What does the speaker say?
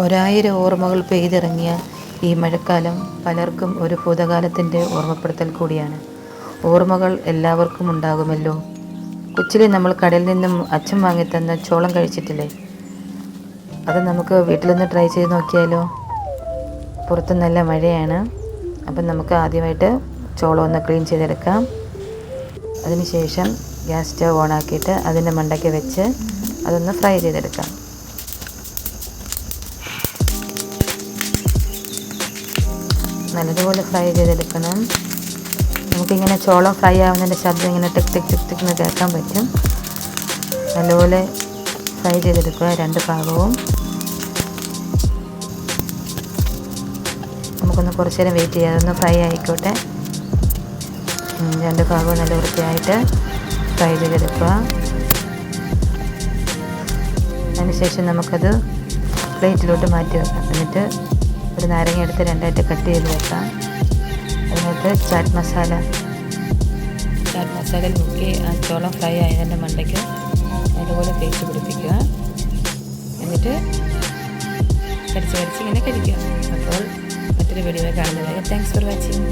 ഒരായിരം ഓർമ്മകൾ പെയ്തിറങ്ങിയ ഈ മഴക്കാലം പലർക്കും ഒരു ഭൂതകാലത്തിൻ്റെ ഓർമ്മപ്പെടുത്തൽ കൂടിയാണ്. ഓർമ്മകൾ എല്ലാവർക്കും ഉണ്ടാകുമല്ലോ. കൊച്ചിലെ നമ്മൾ കടയിൽ നിന്നും അച്ഛൻ വാങ്ങിത്തന്ന ചോളം കഴിച്ചിട്ടില്ലേ? അത് നമുക്ക് വീട്ടിലൊന്ന് ട്രൈ ചെയ്ത് നോക്കിയാലോ? പുറത്ത് നല്ല മഴയാണ്. അപ്പം നമുക്ക് ആദ്യമായിട്ട് ചോളം ഒന്ന് ക്ലീൻ ചെയ്തെടുക്കാം. അതിനുശേഷം ഗ്യാസ് സ്റ്റവ് ഓണാക്കിയിട്ട് അതിൻ്റെ മണ്ടയ്ക്ക് വെച്ച് അതൊന്ന് ഫ്രൈ ചെയ്തെടുക്കാം. നല്ലതുപോലെ ഫ്രൈ ചെയ്തെടുക്കണം. നമുക്കിങ്ങനെ ചോളം ഫ്രൈ ആവുന്നതിൻ്റെ ശബ്ദം ഇങ്ങനെ ടിക് ടിക് ടിക് ടിക് എന്ന് കേൾക്കാൻ പറ്റും. നല്ലപോലെ ഫ്രൈ ചെയ്തെടുക്കുക രണ്ട് ഭാഗവും. നമുക്കൊന്ന് കുറച്ച് നേരം വെയിറ്റ് ചെയ്യാം, അതൊന്ന് ഫ്രൈ ആയിക്കോട്ടെ. രണ്ട് ഭാഗവും നല്ല വൃത്തിയായിട്ട് ഫ്രൈ ചെയ്തെടുക്കുക. അതിനുശേഷം നമുക്കത് പ്ലേറ്റിലോട്ട് മാറ്റി വെക്കാം. എന്നിട്ട് ഒരു നാരങ്ങ എടുത്ത് രണ്ടായിട്ട് കട്ട് ചെയ്ത് വെക്കാം. അതിനകത്ത് ചാറ്റ് മസാലയിൽ മുക്കി ആ ചോളം ഫ്രൈ ആയതിൻ്റെ മണ്ടയ്ക്ക് അതുപോലെ തേച്ച് പിടിപ്പിക്കുക. എന്നിട്ട് കടിച്ച് ഇങ്ങനെ കഴിക്കുക. അപ്പോൾ മറ്റൊരു വീഡിയോ കാണുന്നതായി. Thanks for watching.